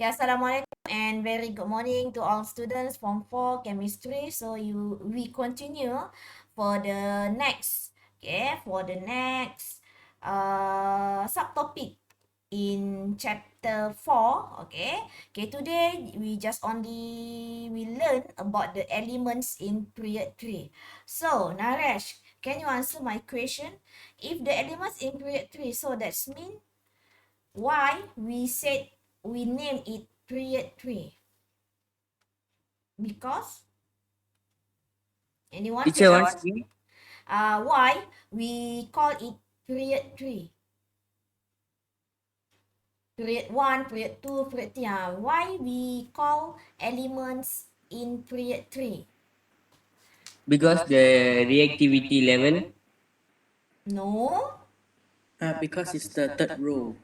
Okay, Assalamualaikum and very good morning to all students from 4 chemistry. So we continue for the next, subtopic in chapter 4, okay? Okay, today we learn about the elements in period 3. So, Naresh, can you answer my question? If the elements in period 3, so that's mean why we name it period 3? Because anyone can Teacher, once answer? again. Why we call it period 3? Period 1, period 2, period 3. Why we call elements in period 3? Because the reactivity level. No, Because it's the third row.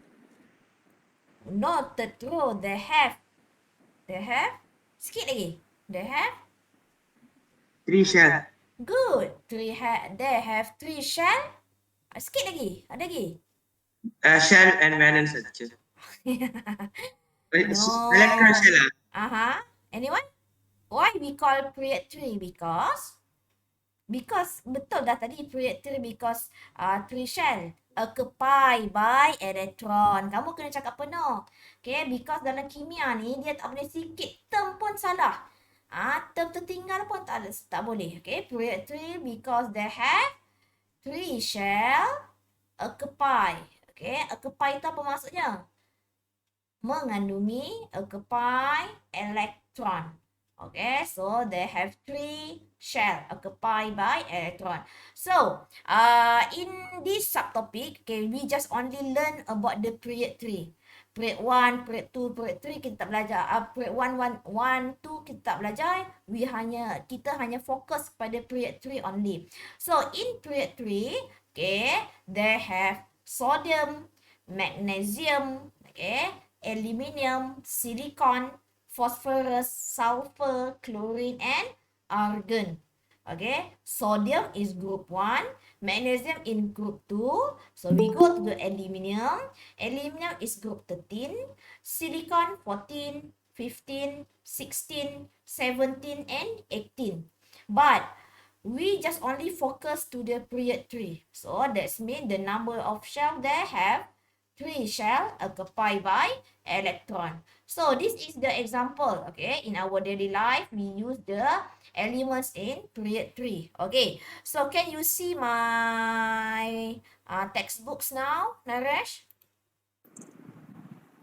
not the row. They have. Sikit lagi. They have. Three shell. Good. They have 3 shell. Sikit lagi. Ada lagi. Shell and valence saja. Electron No. shell. Anyone? Why we call period 3? Because betul dah tadi period 3 because 3 shell occupied by electron. Kamu kena cakap penuh. Okay, because dalam kimia ni dia tak boleh sikit term pun salah. Term tertinggal pun tak boleh. Okay, period 3 because they have 3 shell occupy. Okay, occupy tu apa maksudnya? Mengandungi occupy electron. Okay, so they have 3 shell occupied by electron. So, in this subtopic, okay, we just only learn about the period 3. Period 1, period 2, period 3 kita tak belajar. Period 1, 2 kita tak belajar. Kita hanya fokus pada period 3 only. So, in period 3, okay, they have sodium, magnesium, okay, aluminium, silicon, phosphorus, sulfur, chlorine, and argon. Okay, sodium is group 1, magnesium in group 2. So we go to the aluminium. Aluminium is group 13, silicon 14, 15, 16, 17, and 18. But we just only focus to the period 3. So that's mean the number of shell they have 3 shell occupied by electron. So this is the example, okay? In our daily life, we use the elements in period 3. Okay, so can you see my textbooks now, Naresh?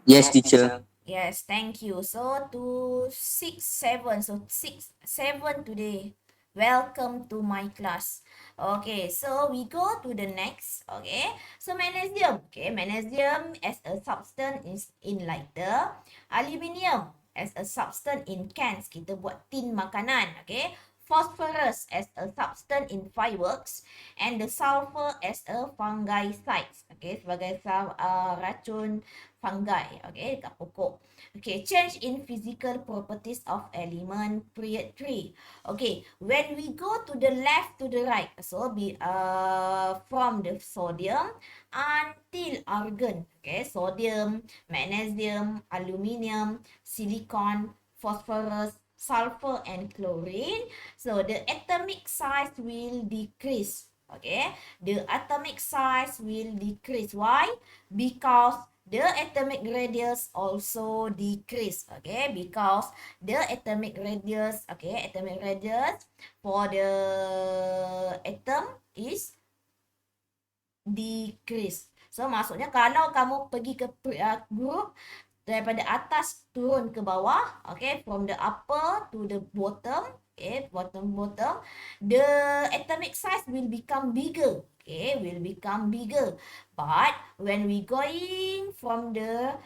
Yes, teacher. Yes, thank you. So to 6, 7. So 6, 7 today. Welcome to my class. Okay, so we go to the next. Okay, so magnesium. Okay, magnesium as a substance is in lighter. Aluminium as a substance in cans. Kita buat tin makanan. Okay, phosphorus as a substance in fireworks, and the sulfur as a fungicide. Okay, sebagai racun fungi. Okay, dekat pokok. Okay, change in physical properties of element period 3. Okay, when we go to the left to the right, so from the sodium until argon. Okay, sodium, magnesium, aluminium, silicon, phosphorus, sulfur, and chlorine. So the atomic size will decrease. Okay, the atomic size will decrease. Why? Because the atomic radius also decrease. Okay, because the atomic radius for the atom is decrease. So maksudnya kalau kamu pergi ke group daripada atas turun ke bawah, okay, from the upper to the bottom, okay, bottom, the atomic size will become bigger. Okay, will become bigger. But when we going from the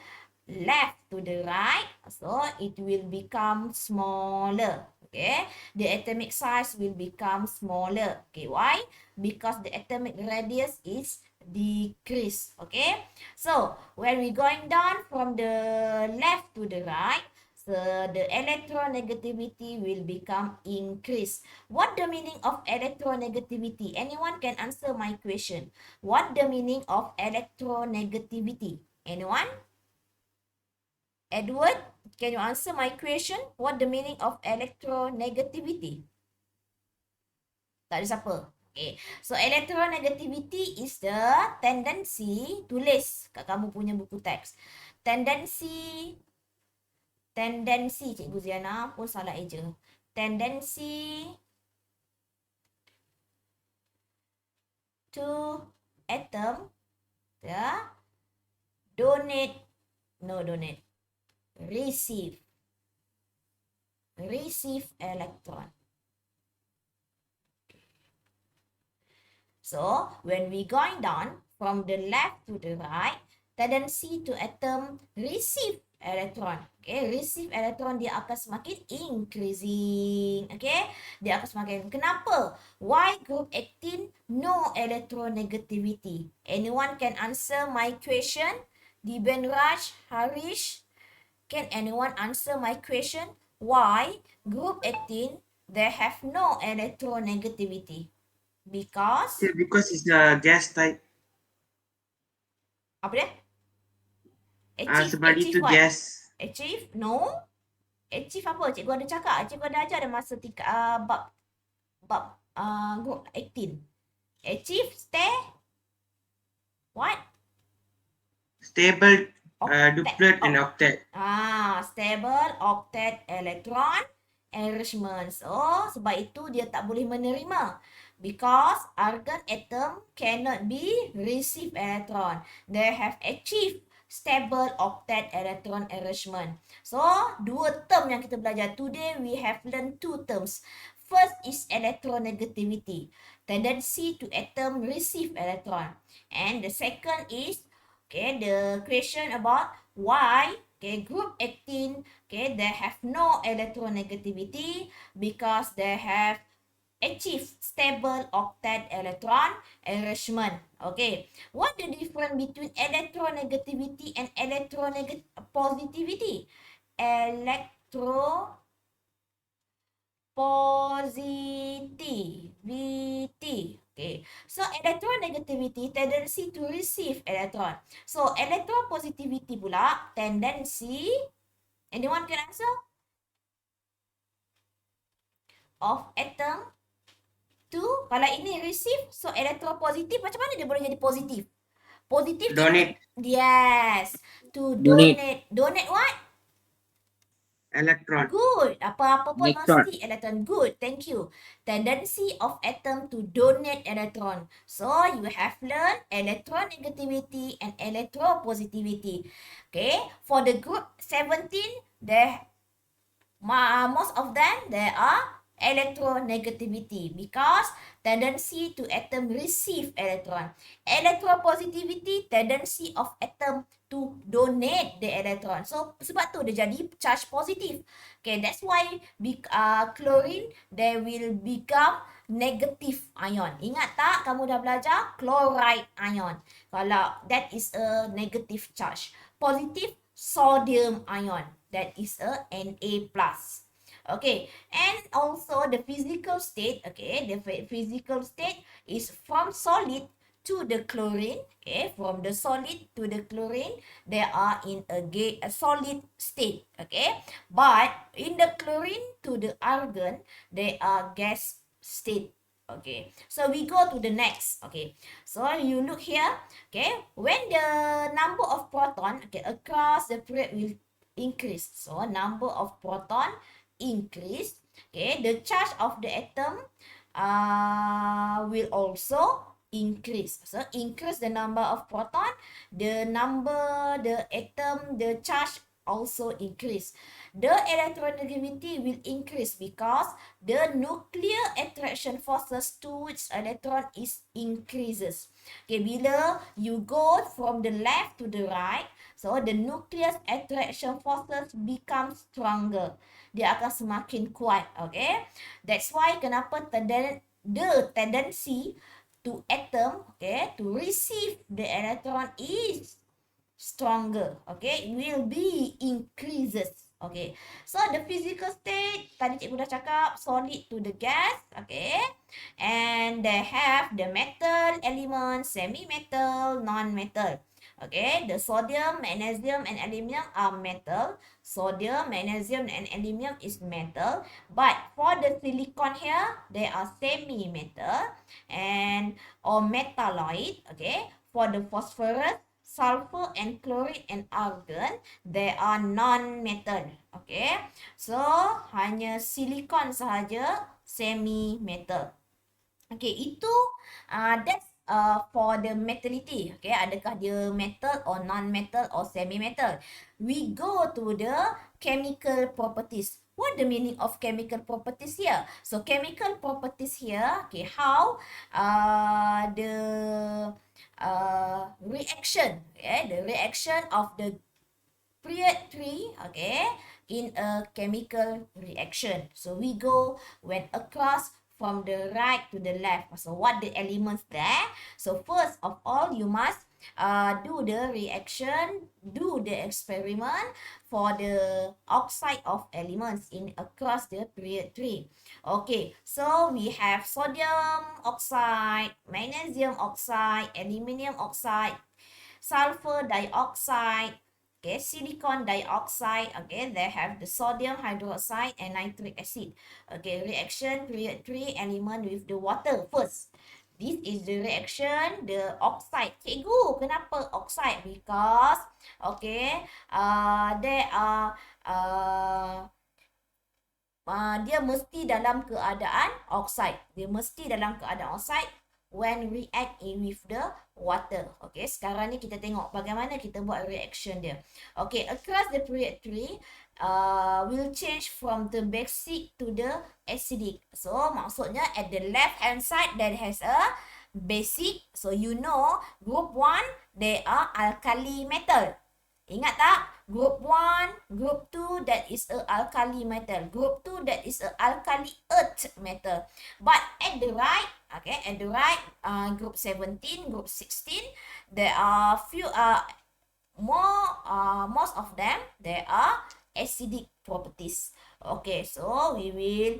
left to the right, so it will become smaller. Okay, the atomic size will become smaller. Okay, why? Because the atomic radius is decrease. Okay, so when we going down from the left to the right, so the electronegativity will become increase. What the meaning of electronegativity? Anyone can answer my question. What the meaning of electronegativity? Anyone? Edward, can you answer my question? What the meaning of electronegativity? Tak ada siapa. Okay. So electronegativity is the tendency, tulis kat kamu punya buku teks. Tendency Cikgu Ziana pun salah eja. Tendency to atom, ya, donate, receive electron. So when we going down from the left to the right, tendency to atom receive electron. Okay, receive electron dia akan semakin increasing. Okay, dia akan semakin. Kenapa? Why group 18 no electronegativity? Anyone can answer my question? Diben Raj, Harish, can anyone answer my question? Why group 18 they have no electronegativity? Because Yeah, because it's a gas type. apa dia? Sebab itu what? gas. Achieve? No. Achieve apa? Cikgu ada cakap. Cikgu ada ajar ada masa bab group 18. Achieve, stay. What? Stable, Octet. duplet and octet. Stable octet electron arrangement. So, sebab itu dia tak boleh menerima. Because argon atom cannot be receive electron. They have achieved stable octet electron arrangement. So, dua term yang kita belajar. Today we have learned two terms. First is electronegativity, tendency to atom receive electron. And the second is, okay, the question about why, okay, group 18, okay, they have no electronegativity because they have achieve stable octet electron arrangement. Okay, what the difference between electronegativity and electropositivity? Electropositivity. Okay, so electronegativity tendency to receive electron. So electropositivity pula tendency. Anyone can answer? Of atom to, kalau ini receive, so electropositive, macam mana dia boleh jadi positif? Positif. Donate. Yes. To Donate. Donate what? Electron. Good. Apa-apa pun Electron. mesti electron. Good. Thank you. Tendency of atom to donate electron. So, you have learned electronegativity and electropositivity. Okay. For the group 17, most of them, there are electronegativity because tendency to atom receive electron. Electropositivity, tendency of atom to donate the electron. So, sebab tu dia jadi charge positif. Okay, that's why chlorine, they will become negative ion. Ingat tak kamu dah belajar chloride ion. Kalau that is a negative charge. Positive sodium ion. That is a Na+. Okay, and also the physical state, okay, the physical state is from solid to the chlorine, okay, from the solid to the chlorine, they are in a solid state, okay, but in the chlorine to the argon, they are gas state. Okay, so we go to the next. Okay, so you look here. Okay, when the number of proton, okay, across the period will increase. So number of proton increase, okay, the charge of the atom will also increase. So increase the number of proton, the atom, the charge also increase. The electronegativity will increase because the nuclear attraction forces to its electron is increases. Okay, bila you go from the left to the right, so the nuclear attraction forces become stronger. Dia akan semakin kuat, okay? That's why kenapa the tendency to atom, okay, to receive the electron is stronger, okay? It will be increases, okay? So the physical state, tadi cikgu dah cakap, solid to the gas, okay? And they have the metal element, semi-metal, non-metal. Okay, the sodium, magnesium, and aluminium are metal. Sodium, magnesium, and aluminium is metal. But for the silicon here, they are semi-metal and or metalloid. Okay, for the phosphorus, sulfur, and chloride and argon, they are non-metal. Okay, so hanya silicon sahaja semi-metal. Okay, itu that's for the metality. Okay, adakah dia metal or non-metal or semi-metal? We go to the chemical properties. What the meaning of chemical properties here? So chemical properties here, okay, how the reaction, okay, the reaction of the period 3, okay, in a chemical reaction. So we go went across from the right to the left. So what the elements there? So first of all, you must do the reaction, do the experiment for the oxide of elements in across the period 3. Okay, so we have sodium oxide, magnesium oxide, aluminium oxide, sulfur dioxide, okay, silicon dioxide, okay, they have the sodium hydroxide and nitric acid. Okay, reaction period 3 element with the water first. This is the reaction, the oxide. Cikgu, kenapa oxide? Because, okay, there are, dia mesti dalam keadaan oxide. Dia mesti dalam keadaan oxide when react in with the water. Okay, sekarang ni kita tengok bagaimana kita buat reaction dia. Okay, across the period 3, will change from the basic to the acidic. So, maksudnya at the left hand side that has a basic. So, you know, group 1, they are alkali metal. Ingat tak? Group 1, group 2, that is a alkali metal. Group 2, that is a alkali earth metal. But at the right, okay, at the right, group 17, group 16, there are few, most of them, there are acidic properties. Okay, so we will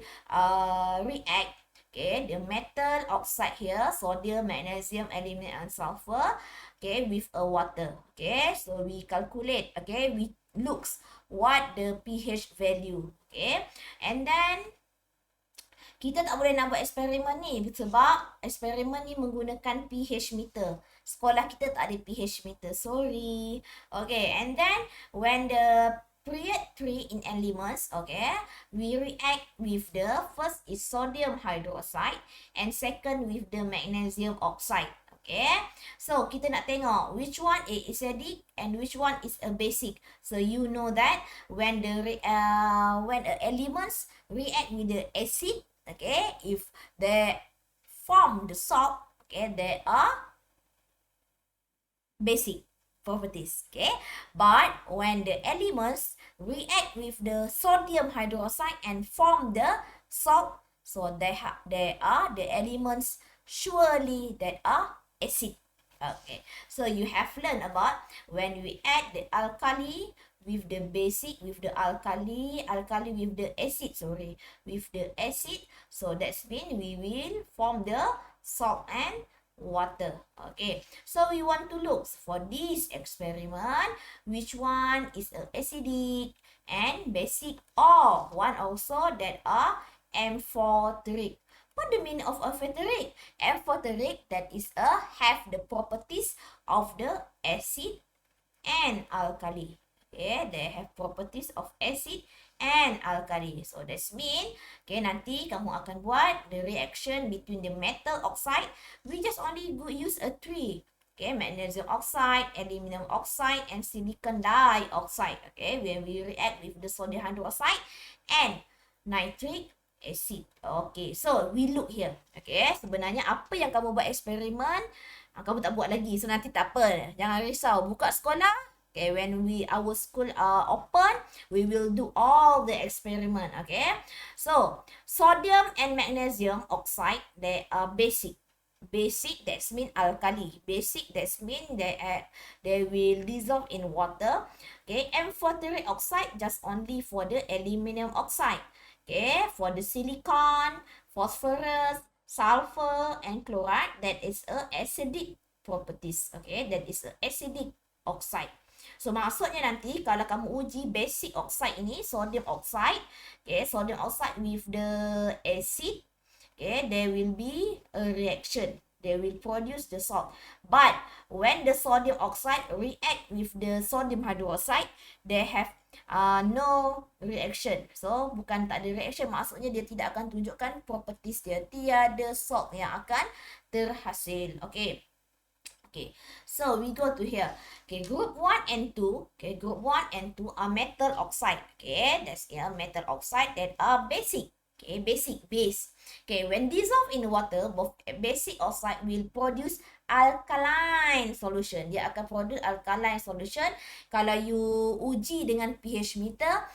react. Okay, the metal oxide here, sodium, magnesium, aluminum, and sulfur, okay, with a water. Okay, so we calculate, okay, we looks what the pH value. Okay, and then kita tak boleh nak buat eksperimen ni sebab eksperimen ni menggunakan pH meter. Sekolah kita tak ada pH meter, sorry. Okay, and then when the period 3 in elements, okay, we react with the first is sodium hydroxide and second with the magnesium oxide. Okay, so kita nak tengok which one is acidic and which one is a basic. So you know that when the elements react with the acid, okay, if they form the salt, okay, they are basic properties. Okay, but when the elements react with the sodium hydroxide and form the salt, so they are the elements surely that are acid. Okay, so you have learned about when we add the alkali with the basic, with the alkali with the acid, with the acid, so that's mean we will form the salt and water. Okay, so we want to look for this experiment which one is acidic and basic, or one also that are amphoteric. What the meaning of amphoteric? Amphoteric, that is have the properties of the acid and alkali. Okay, they have properties of acid and alkali. So that's mean, okay, nanti kamu akan buat the reaction between the metal oxide. We just only use a 3. Okay, magnesium oxide, aluminum oxide, and silicon dioxide. Okay, when we react with the sodium hydroxide and nitric acid. Okay, so we look here. Okay, sebenarnya apa yang kamu buat eksperimen, kamu tak buat lagi. So nanti tak apa, jangan risau. Buka sekolah. Okay, when our school open, we will do all the experiment. Okay, so sodium and magnesium oxide, they are basic. Basic, that's mean alkali. Basic, that's mean they will dissolve in water. Okay, amphoteric oxide just only for the aluminium oxide. Okay, for the silicon, phosphorus, sulfur, and chloride, that is a acidic properties. Okay, that is a acidic oxide. So maksudnya nanti kalau kamu uji basic oxide ini, sodium oxide, okay, sodium oxide with the acid, okay, there will be a reaction. They will produce the salt. But when the sodium oxide react with the sodium hydroxide, they have no reaction. So bukan tak ada reaction, maksudnya dia tidak akan tunjukkan properties dia. Tiada salt yang akan terhasil. Okay. Okay, so we go to here. Okay, group 1 and 2. Okay, group 1 and 2 are metal oxide. Okay, that's a metal oxide that are basic. Okay, basic, base. Okay, when dissolved in water, both basic oxide will produce alkaline solution. Dia akan produce alkaline solution. Kalau you uji dengan pH meter,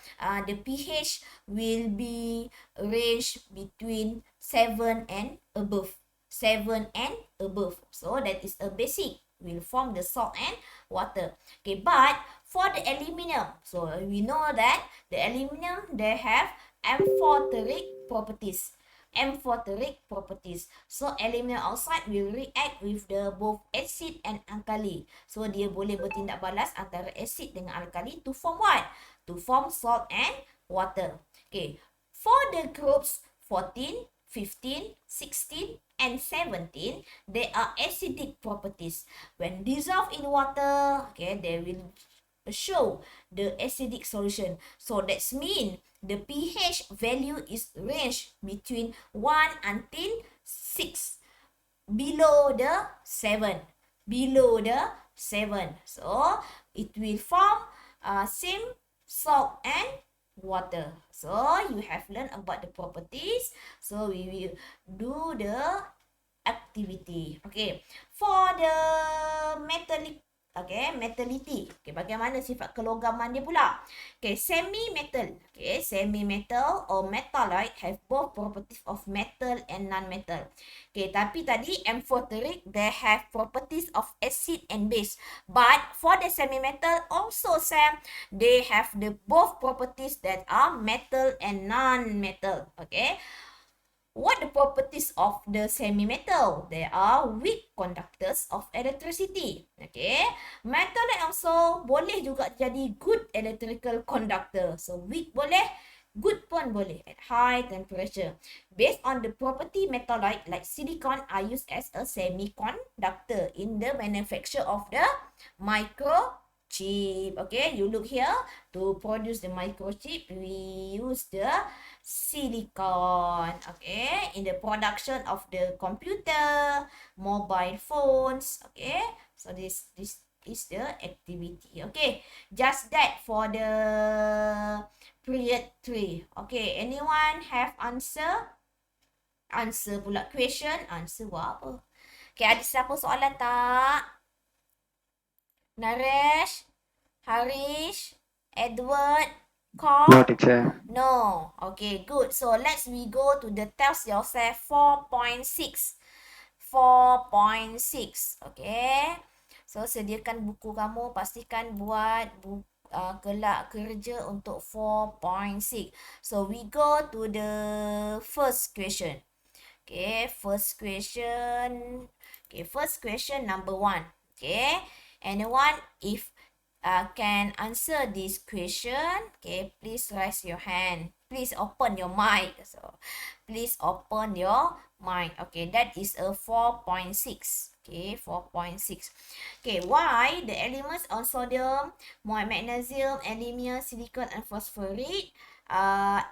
the pH will be range between 7 and above. 7 and above. So that is a basic. Will form the salt and water. Okay, but for the aluminum, so we know that the aluminum, they have amphoteric properties. Amphoteric properties. So aluminum oxide will react with the both acid and alkali. So dia boleh bertindak balas antara acid dengan alkali to form what? To form salt and water. Okay, for the groups 14, 15, 16, and 17, they are acidic properties. When dissolved in water, okay, they will show the acidic solution. So that's mean the pH value is range between 1 until 6. Below the 7. Below the 7. So it will form same salt and water. So you have learned about the properties. So we will do the activity. Okay, for the metallic, okay, metallity. Okay, bagaimana sifat kelogaman dia pula? Okay, semi-metal. Okay, semi-metal or metalloid have both properties of metal and non-metal. Okay, tapi tadi amphoteric, they have properties of acid and base. But for the semi-metal, also Sam, they have the both properties that are metal and non-metal. Okay. What the properties of the semi-metal? They are weak conductors of electricity. Okay. Metal also boleh juga jadi good electrical conductor. So weak boleh, good pun boleh at high temperature. Based on the property, metalloid like silicon are used as a semiconductor in the manufacture of the microchip. Okay, you look here, to produce the microchip, we use the silicon, okay, in the production of the computer, mobile phones. Okay, so this is the activity. Okay, just that for the period 3. Okay, anyone have answer? Answer pula question. Answer buat apa? Okay, ada siapa soalan tak? Naresh? Harish? Edward? Carl? No, teacher. No. Okay, good. So let's we go to the test yourself 4.6. 4.6. Okay. So sediakan buku kamu, pastikan buat kelak kerja untuk 4.6. So we go to the first question. Okay, first question. Okay, first question number 1. Okay. Anyone if can answer this question, okay, please raise your hand. Please open your mic. So, please open your mic. Okay, that is a 4.6. Okay, 4.6. Okay, why the elements on sodium, magnesium, aluminium, silicon, and phosphorate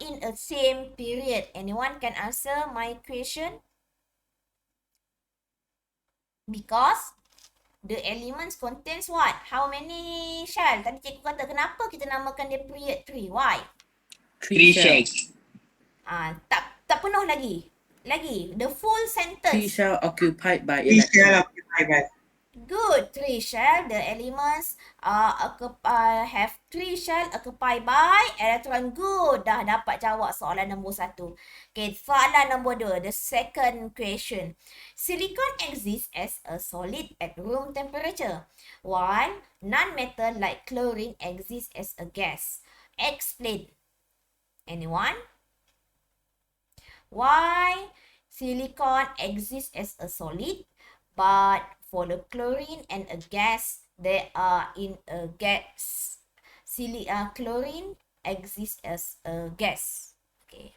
in a same period? Anyone can answer my question? Because the elements contains what? How many shell? Tadi cikgu kata, kenapa kita namakan dia period 3? Why? 3 shells. Tak penuh lagi. The full 3 sentence. shell occupied by We shall electron. occupy by. Good. 3 shell. The elements have 3 shell occupied by electron. Good. Dah dapat jawab soalan nombor 1. Okay, soalan nombor 2. The second question. Silicon exists as a solid at room temperature, while non-metal like chlorine exists as a gas. Explain. Anyone? Why silicon exists as a solid, but for the chlorine and a gas, they are in a gas. Chlorine exists as a gas. Okay.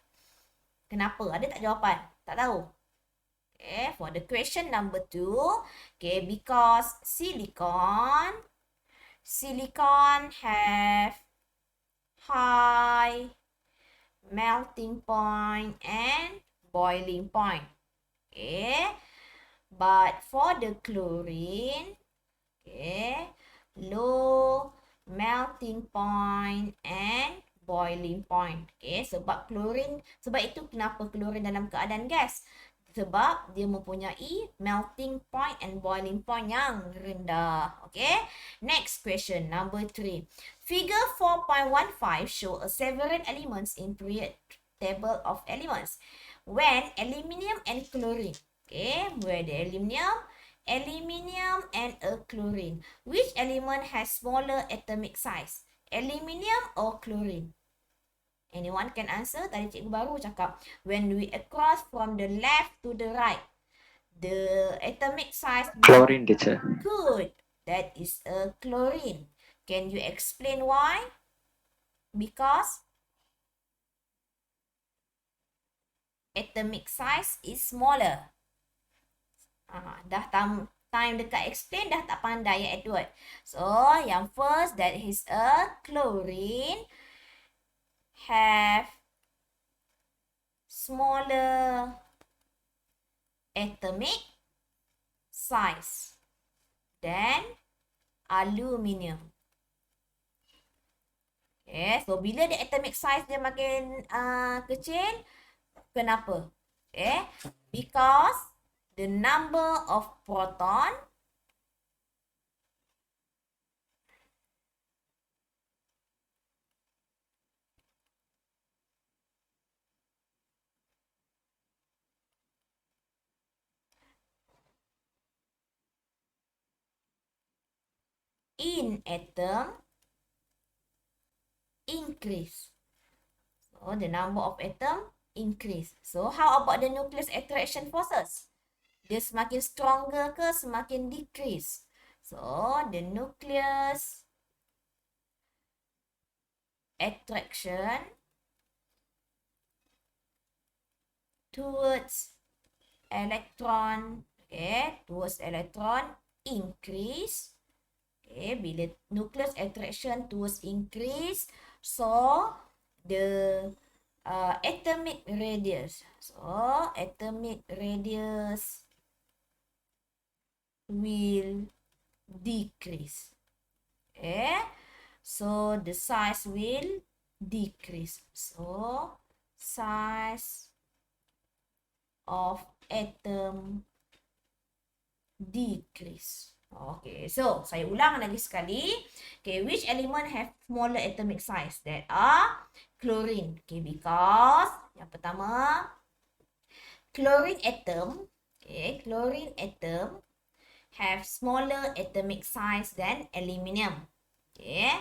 Kenapa? Ada tak jawapan? Tak tahu. Okay, for the question number 2, okay, because silicon have high melting point and boiling point. Okay, but for the chlorine, okay, low melting point and boiling point. Okay, sebab itu kenapa chlorine dalam keadaan gas? Sebab dia mempunyai melting point and boiling point yang rendah. Okay. Next question, number 3. Figure 4.15 show a several elements in period table of elements. When aluminium and chlorine. Okay. Where the aluminium and a chlorine. Which element has smaller atomic size? Aluminium or chlorine? Anyone can answer? Tadi cikgu baru cakap, when we across from the left to the right, the atomic size... Chlorine, teacher. Good. That is a chlorine. Can you explain why? Because atomic size is smaller. Dah time dekat explain dah tak pandai ya Edward. So, yang first, that is a chlorine have smaller atomic size than aluminium. Okay, so bila the atomic size dia makin kecil, kenapa? Okay, because the number of proton in atom increase. So the number of atom increase. So how about the nucleus attraction forces? Dia semakin stronger ke semakin decrease? So the nucleus attraction towards electron, okay, towards electron increase. Okay, bila nucleus attraction towards increase, so the atomic radius, will decrease. Okay, so the size will decrease. So size of atom decrease. Okay, so saya ulang lagi sekali. Okay, which element have smaller atomic size? That are chlorine. Okay, because yang pertama, chlorine atom have smaller atomic size than aluminium. Okay,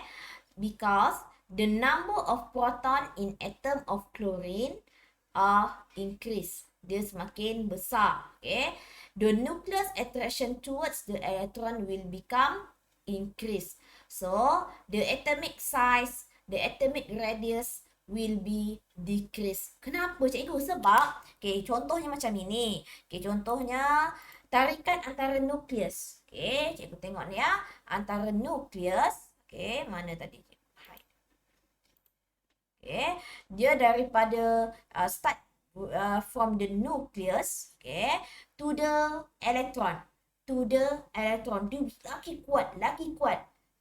because the number of proton in atom of chlorine are increased. Dia semakin besar. Okay, the nucleus attraction towards the electron will become increased. So the atomic size, the atomic radius will be decreased. Kenapa cikgu? Sebab, okay, contohnya macam ini. Okay, contohnya tarikan antara nukleus. Okay, cikgu tengok ni ya. Antara nukleus, okay, mana tadi? Okay, dia daripada start from the nucleus, okay, to the electron. Dia lagi kuat.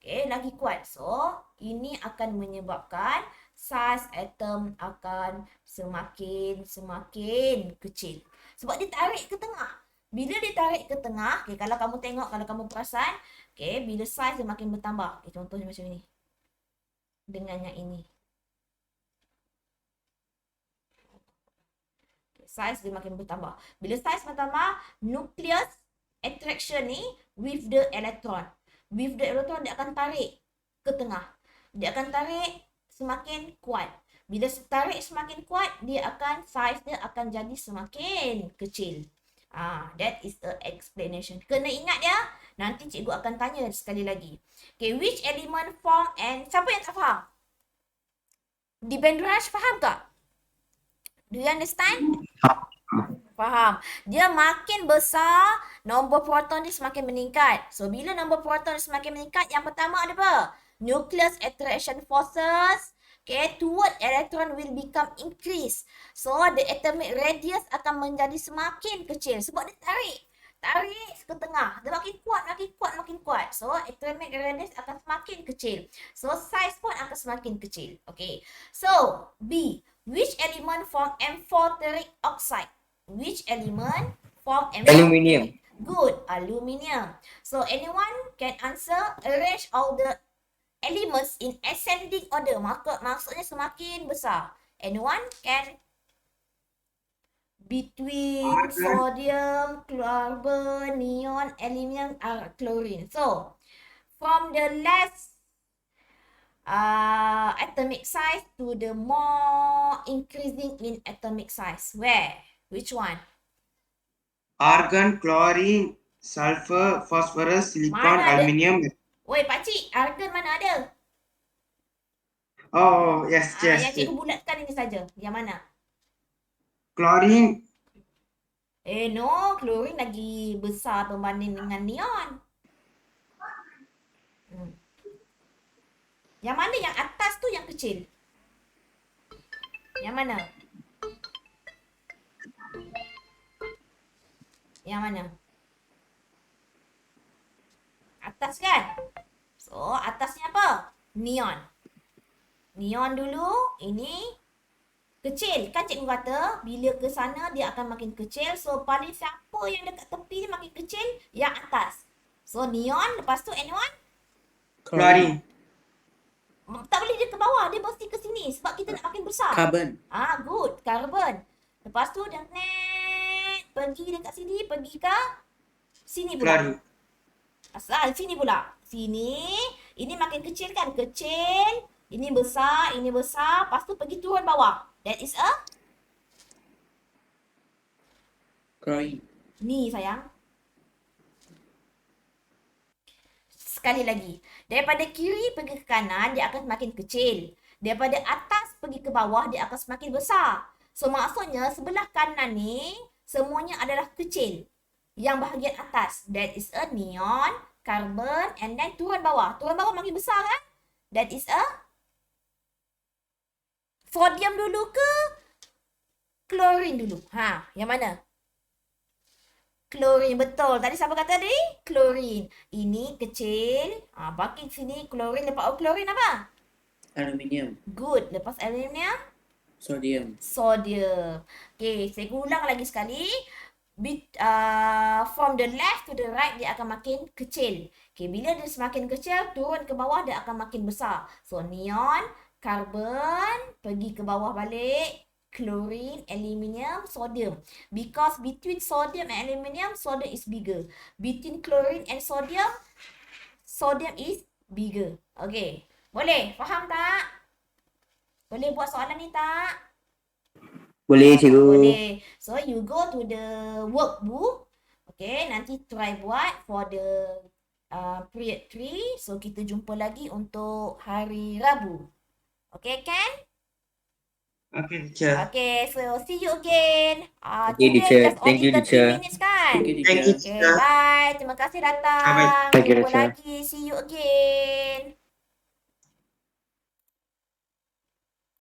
Okay, lagi kuat. So, ini akan menyebabkan size atom akan semakin kecil. Sebab dia tarik ke tengah. Bila dia tarik ke tengah, okay, kalau kamu tengok, kalau kamu perasan, okay, bila size dia makin bertambah. Okay, contohnya macam ini. Dengan yang ini. Size dia makin bertambah. Bila size bertambah, nucleus attraction ni with the electron. With the electron, dia akan tarik ke tengah. Dia akan tarik semakin kuat. Bila tarik semakin kuat, size dia akan jadi semakin kecil. That is a explanation. Kena ingat ya. Nanti cikgu akan tanya sekali lagi. Okay, which element form and siapa yang tak faham? Di Bendrash faham tak? Do you understand? Faham. Dia makin besar, nombor proton dia semakin meningkat. So, bila nombor proton semakin meningkat, yang pertama ada apa? Nucleus attraction forces. Okay, toward electron will become increase. So, the atomic radius akan menjadi semakin kecil. Sebab dia tarik. Tarik ke tengah. Dia makin kuat, makin kuat, makin kuat. So, atomic radius akan semakin kecil. So, size pun akan semakin kecil. Okay. So, B. Which element form M4 ferric oxide? Which element form M4? Aluminium. Good. Aluminium. So, anyone can answer? Arrange all the elements in ascending order. Maksudnya semakin besar. Anyone can? Between sodium, carbon, neon, aluminium, chlorine. So, from the less atomic size to the more increasing in atomic size. Where? Which one? Argon, chlorine, sulfur, phosphorus, silicon, Mana ada? aluminium. Woi, pakcik, argon mana ada? Oh, yes, Yang yes. cikgu bulatkan ini saja. Yang mana? Chlorine, No, chlorine lagi besar berbanding dengan neon. Yang mana yang atas tu yang kecil? Yang mana? Yang mana? Atas kan? So, atasnya apa? Neon. Neon dulu, ini kecil. Kan cikgu kata, bila ke sana dia akan makin kecil. So, paling siapa yang dekat tepi dia makin kecil? Yang atas. So, neon, lepas tu anyone? chlorine, Tak boleh dia ke bawah, dia mesti ke sini sebab kita nak makin besar. Carbon. Good. Carbon. Lepas tu dia pergi dekat sini, pergi ke sini pula. chlorine, Asal sini pula. Sini, ini makin kecil kan? Kecil. Ini besar, ini besar. Lepas tu pergi turun bawah. That is a? Chlorine. Ni sayang. Sekali lagi. Daripada kiri pergi ke kanan, dia akan semakin kecil. Daripada atas pergi ke bawah, dia akan semakin besar. So, maksudnya sebelah kanan ni, semuanya adalah kecil. Yang bahagian atas. That is a neon, carbon, and then turun bawah. Turun bawah makin besar kan? That is a? Sodium dulu ke? Chlorine dulu. Yang mana? Chlorine, betul. Tadi siapa kata tadi? Chlorine. Ini kecil. Bagi sini chlorine. Lepas chlorine apa? Aluminium. Good. Lepas aluminium? Sodium. Sodium. Okay, saya ulang lagi sekali. From the left to the right, dia akan makin kecil. Okay, bila dia semakin kecil, turun ke bawah, dia akan makin besar. So, neon, carbon, pergi ke bawah balik. Chlorine, aluminium, sodium. Because between sodium and aluminium, sodium is bigger. Between chlorine and sodium, sodium is bigger. Okay. Boleh? Faham tak? Boleh buat soalan ni tak? Boleh, cikgu. Boleh. So, you go to the workbook. Okay, nanti try buat for the period 3. So, kita jumpa lagi untuk hari Rabu. Okay, kan? Okay, teacher. Okay, so see you again. Okay, Today teacher. just Thank only you, 30 teacher. minutes kan? Thank you, Thank you, teacher. Okay, teacher. bye. Terima kasih datang. Bye-bye. Thank you, Jumpa teacher. lagi. See you again.